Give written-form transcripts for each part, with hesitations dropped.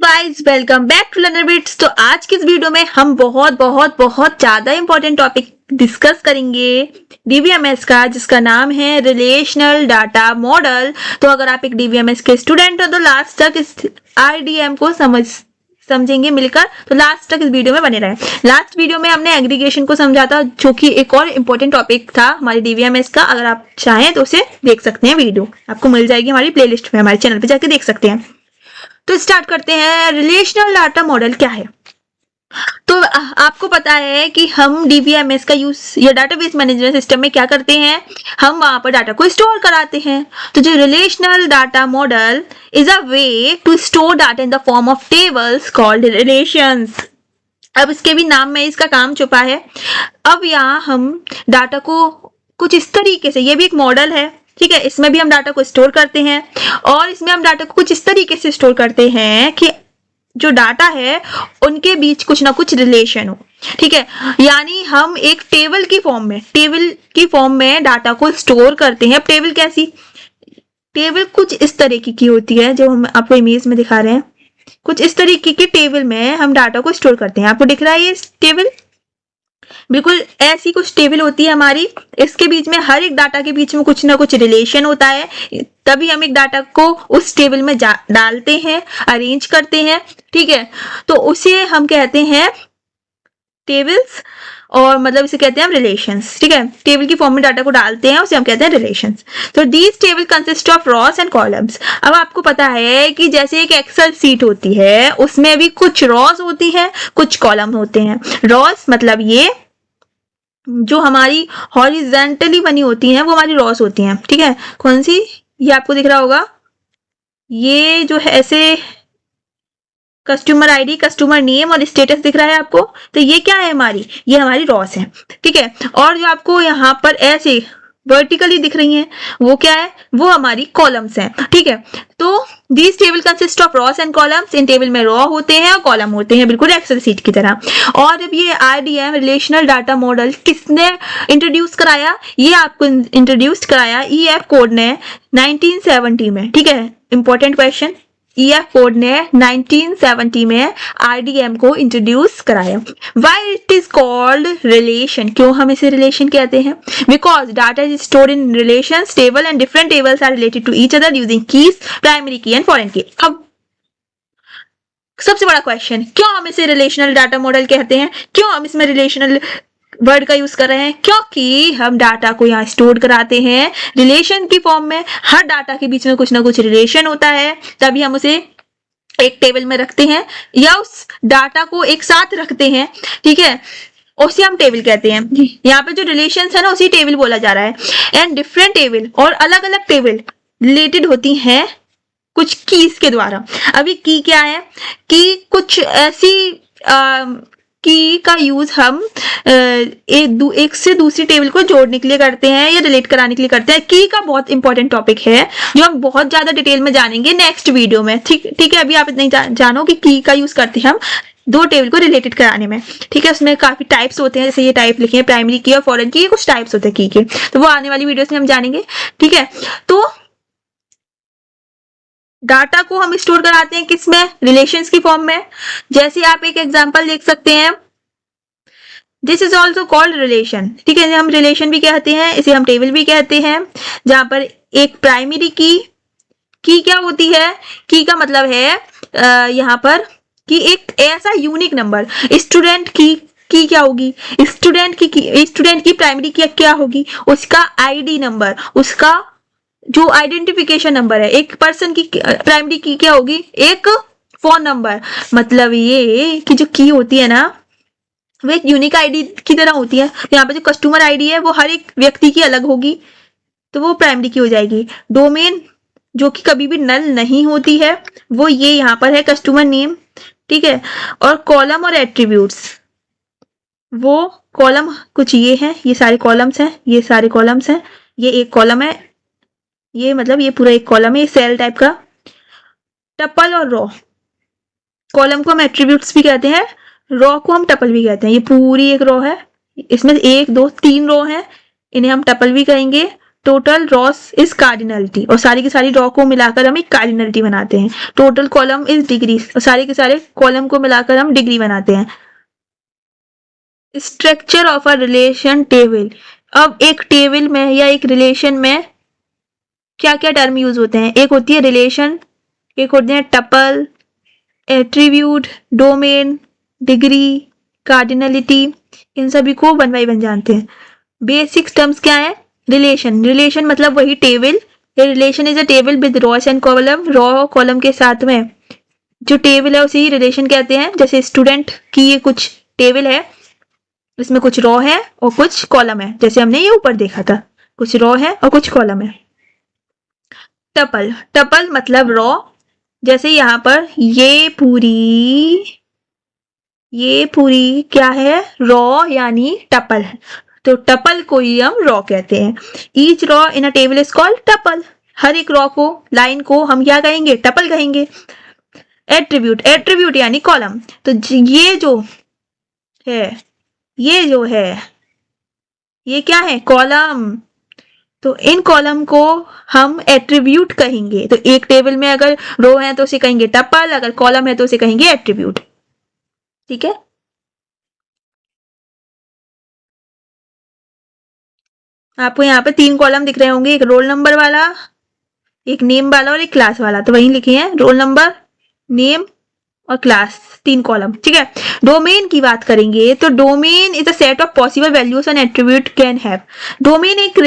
Guys, welcome back to Learner Bits. तो आज की इस वीडियो में हम बहुत ज्यादा इंपॉर्टेंट टॉपिक डिस्कस करेंगे डीबीएमएस का, जिसका नाम है रिलेशनल डाटा मॉडल। तो अगर आप एक डीबीएमएस के स्टूडेंट हो तो लास्ट तक इस आरडीएम को समझेंगे मिलकर, तो लास्ट तक इस वीडियो में बने रहे। लास्ट वीडियो में हमने एग्रीगेशन को समझा था, जो कि एक और इम्पोर्टेंट टॉपिक था हमारे डीबीएमएस का। अगर आप चाहें तो उसे देख सकते हैं, वीडियो आपको मिल जाएगी हमारी प्लेलिस्ट में, हमारे चैनल पे जाके देख सकते हैं। तो स्टार्ट करते हैं। रिलेशनल डाटा मॉडल क्या है? तो आपको पता है कि हम डीबीएमएस का यूज या डाटाबेस मैनेजमेंट सिस्टम में क्या करते हैं, हम वहां पर डाटा को स्टोर कराते हैं। तो जो relational data model is a way to store data in the form of tables called relations. अब इसके भी नाम में इसका काम छुपा है। अब यहाँ हम डाटा को कुछ इस तरीके से, ये भी एक मॉडल है, ठीक है, इसमें भी हम डाटा को स्टोर करते हैं और इसमें हम डाटा को कुछ इस तरीके से स्टोर करते हैं कि जो डाटा है उनके बीच कुछ ना कुछ रिलेशन हो, ठीक है। यानी हम एक टेबल की फॉर्म में डाटा को स्टोर करते हैं। अब टेबल कैसी? टेबल कुछ इस तरीके की होती है, जो हम आपको इमेज में दिखा रहे हैं। कुछ इस तरीके की टेबल में हम डाटा को स्टोर करते हैं। आपको दिख रहा है ये टेबल? बिल्कुल ऐसी कुछ टेबल होती है हमारी। इसके बीच में, हर एक डाटा के बीच में कुछ ना कुछ रिलेशन होता है, तभी हम एक डाटा को उस टेबल में डालते हैं, अरेंज करते हैं, ठीक है। तो उसे हम कहते हैं टेबल्स, और मतलब इसे कहते हैं हम रिलेशंस, ठीक है। टेबल की फॉर्म में डाटा को डालते हैं, उसे हम कहते हैं रिलेशंस। तो these table consist of Ross and columns. अब आपको पता है कि जैसे एक एक्सेल सीट होती है, उसमें भी कुछ रॉस होती है, कुछ कॉलम होते हैं। रॉस मतलब ये जो हमारी हॉरिजेंटली बनी होती हैं, वो हमारी रॉस होती हैं, ठीक है। कौन सी? ये आपको दिख रहा होगा, ये जो है ऐसे कस्टमर आईडी, कस्टमर नेम और स्टेटस दिख रहा है आपको। तो ये क्या है हमारी? ये हमारी रॉस है, ठीक है। और जो आपको यहाँ पर ऐसे वर्टिकली दिख रही हैं, वो क्या है? वो हमारी कॉलम्स हैं, ठीक है। तो this table consist of Ross and columns. In table में रॉ होते हैं और कॉलम होते हैं, बिल्कुल एक्सेल सीट की तरह। और अब ये आरडीएम रिलेशनल डाटा मॉडल किसने इंट्रोड्यूस कराया? ये आपको इंट्रोड्यूस कराया ईएफ कोड ने 1970 में, ठीक है। इंपॉर्टेंट क्वेश्चन, ईएफ कोड ने 1970 में आरडीएम को इंट्रोड्यूस कराया। Why it is called relation? क्यों हम इसे रिलेशन कहते हैं? Because data is stored in relations table and different tables are related to each other using keys, primary key and foreign key. अब सबसे बड़ा क्वेश्चन, क्यों हम इसे रिलेशनल डाटा मॉडल कहते हैं? क्यों हम इसमें रिलेशनल वर्ड का यूज कर रहे हैं? क्योंकि हम डाटा को यहाँ स्टोर कराते हैं रिलेशन की फॉर्म में। हर डाटा के बीच में कुछ ना कुछ रिलेशन होता है, तभी हम उसे एक टेबल में रखते हैं या उस डाटा को एक साथ रखते हैं, ठीक है। उसे हम टेबल कहते हैं। यहाँ पे जो रिलेशंस है ना, उसी टेबल बोला जा रहा है। एंड डिफरेंट टेबल, और अलग अलग टेबल रिलेटेड होती हैं कुछ कीज के द्वारा। अभी की क्या है? कि कुछ ऐसी की का यूज हम एक से दूसरी टेबल को जोड़ने के लिए करते हैं या रिलेट कराने के लिए करते हैं। की का बहुत इंपॉर्टेंट टॉपिक है, जो हम बहुत ज्यादा डिटेल में जानेंगे नेक्स्ट वीडियो में, ठीक है। अभी आप इतना जानो कि की का यूज करते हैं हम दो टेबल को रिलेटेड कराने में, ठीक है। उसमें काफी टाइप्स होते हैं, जैसे ये टाइप लिखे हैं प्राइमरी की और फॉरेन की, ये कुछ टाइप्स होते हैं की के, तो वो आने वाली वीडियोस में हम जानेंगे, ठीक है। तो डाटा को हम स्टोर कराते हैं किसमें? रिलेशंस की फॉर्म में। जैसे आप एक एग्जांपल देख सकते हैं, this is also called relation, ठीक है। हम रिलेशन भी कहते हैं, इसे हम टेबल भी कहते हैं, जहां पर एक प्राइमरी की क्या होती है? की का मतलब है यहाँ पर कि एक ऐसा यूनिक नंबर। स्टूडेंट की क्या होगी? स्टूडेंट की प्राइमरी की क्या होगी? उसका आईडी नंबर, उसका जो आइडेंटिफिकेशन नंबर है। एक पर्सन की प्राइमरी की क्या होगी? एक फोन नंबर। मतलब ये कि जो की होती है ना, वो एक यूनिक आईडी की तरह होती है। यहाँ पे जो कस्टमर आईडी है वो हर एक व्यक्ति की अलग होगी, तो वो प्राइमरी की हो जाएगी। डोमेन जो कि कभी भी नल नहीं होती है, वो ये यहाँ पर है कस्टमर नेम, ठीक है। और कॉलम और एट्रीब्यूट्स, वो कॉलम कुछ ये है, ये सारे कॉलम्स हैं, ये सारे कॉलम्स हैं, ये एक कॉलम है, ये मतलब ये पूरा एक कॉलम है, ये सेल टाइप का। टपल और रॉ, कॉलम को हम एट्रीब्यूट्स भी कहते हैं, रॉ को हम टपल भी कहते हैं। ये पूरी एक रॉ है, इसमें 1 2 3 रॉ है, इन्हें हम टपल भी कहेंगे, टोटल रॉस इज कार्डिनलिटी, और सारी की सारी रॉ को मिलाकर हम एक कार्डिनलिटी बनाते हैं। टोटल कॉलम इज डिग्री, और सारे के सारे कॉलम को मिलाकर हम डिग्री बनाते हैं। Structure of a relation table, अब एक टेबल में या एक रिलेशन में क्या क्या टर्म यूज होते हैं? एक होती है रिलेशन, एक होते हैं tuple, attribute, domain, degree, cardinality, इन सभी को वन बाय वन जानते हैं। बेसिक टर्म्स क्या है? रिलेशन, रिलेशन मतलब वही table, relation is a table with Ross and column, raw column के साथ में जो टेबल है उसे ही रिलेशन कहते हैं। जैसे स्टूडेंट की ये कुछ टेबल है, इसमें कुछ रॉ है और कुछ कॉलम है, जैसे हमने ये ऊपर देखा था, कुछ रॉ है और कुछ कॉलम है। टपल, टपल मतलब रॉ, जैसे यहाँ पर ये पूरी क्या है? रॉ यानी टपल है, तो टपल को ही हम रॉ कहते हैं। Each row in a table is called tuple, हर एक रॉ को, लाइन को हम क्या कहेंगे? टपल कहेंगे। एट्रीब्यूट, एट्रीब्यूट यानी कॉलम, तो ये जो है ये क्या है? कॉलम, तो इन कॉलम को हम एट्रीब्यूट कहेंगे। तो एक टेबल में अगर रो है तो उसे कहेंगे टपल, अगर कॉलम है तो उसे कहेंगे एट्रीब्यूट। ठीक है, आपको यहाँ पे 3 कॉलम दिख रहे होंगे, एक रोल नंबर वाला, एक नेम वाला और एक क्लास वाला। तो वही लिखे हैं, रोल नंबर, नेम और क्लास, 3 कॉलम। ठीक है, डोमेन की बात करेंगे तो domain is a set of possible values and attribute can have. Domain एक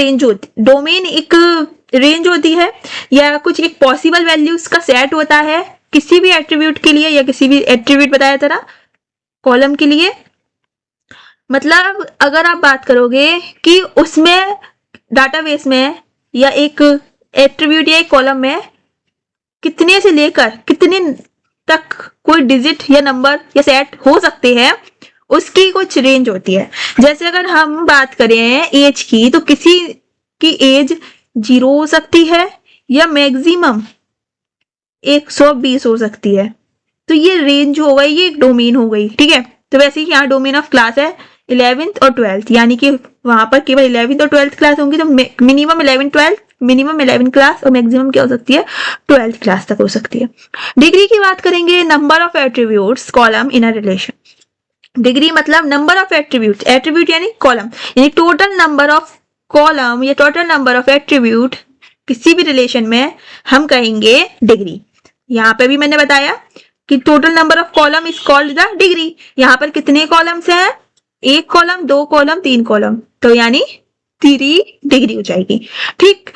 रेंज होती है या कुछ एक पॉसिबल वैल्यूज का सेट होता है किसी भी एट्रीब्यूट के लिए, या किसी भी एट्रीब्यूट बताया था ना कॉलम के लिए। मतलब अगर आप बात करोगे कि उसमें डाटाबेस में या एक एट्रीब्यूट या एक कॉलम में कितने से लेकर कितने तक कोई डिजिट या नंबर या सेट हो सकते हैं, उसकी कुछ रेंज होती है। जैसे अगर हम बात करें एज की, तो किसी की एज 0 हो सकती है या मैक्सिमम 120 हो सकती है। तो ये रेंज हो गई, ये एक डोमेन हो गई। ठीक है, तो वैसे ही यहाँ डोमेन ऑफ क्लास है 11th और 12th, यानी कि वहां पर केवल 11th और 12th क्लास होंगी, तो मिनिमम 11 क्लास और मैक्सिमम क्या हो सकती है? 12th क्लास तक हो सकती है। डिग्री की बात करेंगे, number of attributes column in a relation. Degree मतलब नंबर ऑफ एट्रीब्यूट, एट्रीब्यूट यानी कॉलम, यानी टोटल नंबर ऑफ कॉलम या टोटल नंबर ऑफ एट्रीब्यूट किसी भी रिलेशन में हम कहेंगे डिग्री। यहाँ पे भी मैंने बताया कि total number of column is called the degree. यहाँ पर कितने कॉलम्स हैं? 1 कॉलम, 2 कॉलम, 3 कॉलम, तो यानी 3 डिग्री हो जाएगी। ठीक,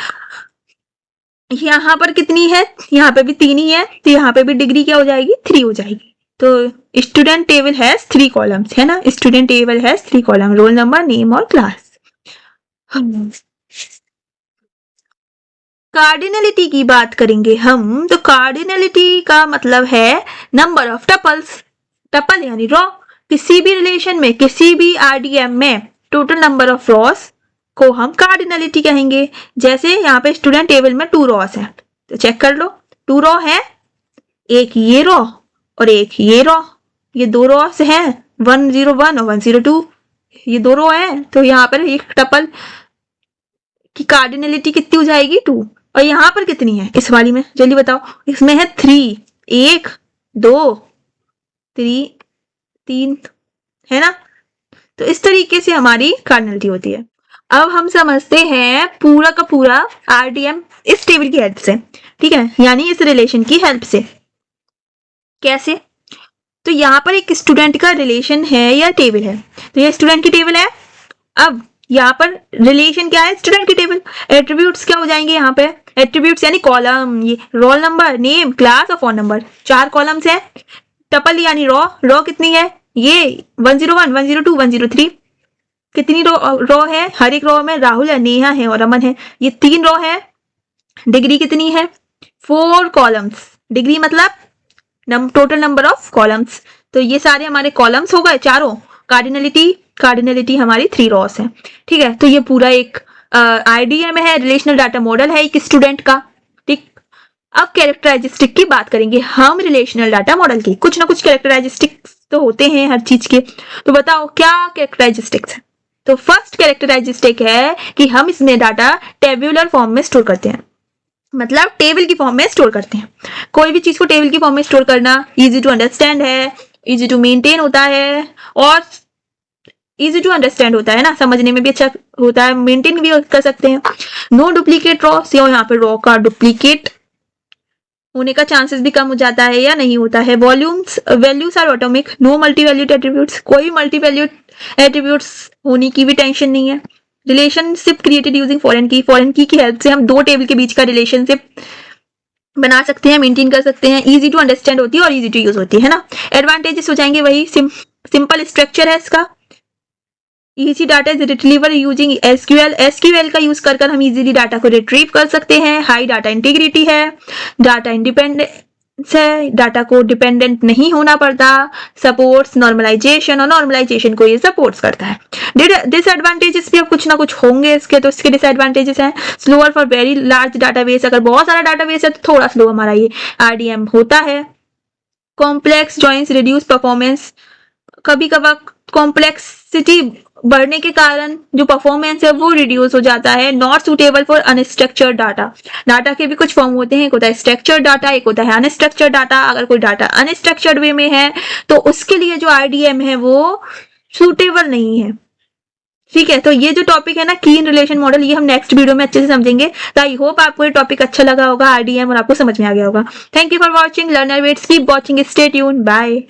यहाँ पर कितनी है? यहाँ पे भी 3 ही है, तो यहाँ पे भी डिग्री क्या हो जाएगी? 3 हो जाएगी। तो स्टूडेंट टेबल हैज 3 कॉलम्स, है ना, student table has 3 column, roll number, name और क्लास। कार्डिनलिटी की बात करेंगे हम, तो कार्डिनलिटी का मतलब है नंबर ऑफ टपल्स। टपल यानी रॉ, किसी भी रिलेशन में, किसी भी आरडीएम में टोटल नंबर ऑफ रॉस को हम कार्डिनलिटी कहेंगे। जैसे यहाँ पे स्टूडेंट टेबल में 2 रॉस है, तो चेक कर लो, 2 रॉ है, एक ये रॉ और एक ये रॉ, ये 2 रॉस हैं, 101 और 102, ये 2 रॉ है, तो यहाँ पर एक टपल की कार्डिनलिटी कितनी हो जाएगी? 2। और यहाँ पर कितनी है इस वाली में? जल्दी बताओ, इसमें है 3, 1 2 3 है ना। तो इस तरीके से हमारी कार्डिनलिटी होती है। अब हम समझते हैं पूरा का पूरा आरडीएम इस टेबल की हेल्प से। ठीक है, यानी इस रिलेशन की हेल्प से। कैसे? तो यहाँ पर एक स्टूडेंट का रिलेशन है या टेबल है, तो ये स्टूडेंट की टेबल है। अब यहाँ पर रिलेशन क्या है? स्टूडेंट की टेबल। एट्रीब्यूट्स क्या हो जाएंगे यहाँ पे? एट्रीब्यूट्स यानी कॉलम, ये रोल नंबर, नेम, क्लास और फोन नंबर, 4 कॉलम्स है। टपल यानी रॉ, रॉ कितनी है? ये 101, 102, 103। कितनी रॉ है? हर एक रॉ में राहुल है, नेहा है और अमन है, ये 3 रॉ है। डिग्री कितनी है? 4 कॉलम्स। डिग्री मतलब टोटल नंबर ऑफ कॉलम्स, तो ये सारे हमारे कॉलम्स हो गए चारों। कार्डिनलिटी हमारी 3 रॉस है। ठीक है, तो ये पूरा एक आईडीएम है, रिलेशनल डाटा मॉडल है एक स्टूडेंट का। ठीक, अब कैरेक्टरिस्टिक की बात करेंगे हम रिलेशनल डाटा मॉडल की। कुछ ना कुछ कैरेक्टरिस्टिक्स तो होते हैं हर चीज के, तो बताओ क्या कैरेक्टरिस्टिक्स है? तो फर्स्ट कैरेक्टरिस्टिक है कि हम इसमें डाटा टेब्यूलर फॉर्म में स्टोर करते हैं, मतलब टेबल की फॉर्म में स्टोर करते हैं। कोई भी चीज को टेबल की फॉर्म में स्टोर करना इजी टू अंडरस्टैंड है, इजी टू मेंटेन होता है और इजी टू अंडरस्टैंड होता है ना, समझने में भी अच्छा होता है, मेंटेन भी कर सकते हैं। नो डुप्लीकेट रॉ, यहाँ पे रॉ का डुप्लीकेट होने का चांसेस भी कम हो जाता है या नहीं होता है। Volumes values are atomic, no multi valued attributes, कोई मल्टी वैल्यूड एट्रीब्यूट्स होने की भी टेंशन नहीं है। Relationship created using foreign key help से हम दो टेबल के बीच का रिलेशनशिप बना सकते हैं, मेंटेन कर सकते हैं। इजी टू अंडरस्टैंड होती है और इजी टू यूज होती है ना। एडवांटेजेस हो जाएंगे वही, सिंपल स्ट्रक्चर है इसका, easy data is retriever using SQL का यूज कर हम इजीली डाटा को रिट्रीव कर सकते हैं। हाई डाटा इंटीग्रिटी है, डाटा इंडिपेंडेंस है, डाटा को डिपेंडेंट नहीं होना पड़ता, सपोर्ट्स नॉर्मलाइजेशन, और नॉर्मलाइजेशन को ये सपोर्ट्स करता है। डिसएडवांटेजेस भी अब कुछ ना कुछ होंगे इसके, तो इसके डिसएडवांटेजेस हैं slower for very large database, अगर बहुत सारा डाटाबेस है तो थोड़ा स्लो हमारा ये आरडीएम होता है। कॉम्प्लेक्स जॉइंस रिड्यूस परफॉर्मेंस, कभी कभार कॉम्प्लेक्सिटी बढ़ने के कारण जो परफॉर्मेंस है वो रिड्यूस हो जाता है। Not suitable for unstructured data, data के भी कुछ फॉर्म होते हैं, एक होता है स्ट्रक्चर्ड डाटा, एक होता है अनस्ट्रक्चर्ड डाटा। अगर कोई डाटा अनस्ट्रक्चर्ड वे में है तो उसके लिए जो आरडीएम है वो सुटेबल नहीं है। ठीक है, तो ये जो टॉपिक है ना की इन रिलेशन मॉडल, ये हम नेक्स्ट वीडियो में अच्छे से समझेंगे। तो आई होप आपको ये टॉपिक अच्छा लगा होगा आरडीएम और आपको समझ में आ गया होगा। Thank you for watching Learner Bits, keep watching, stay tuned, bye.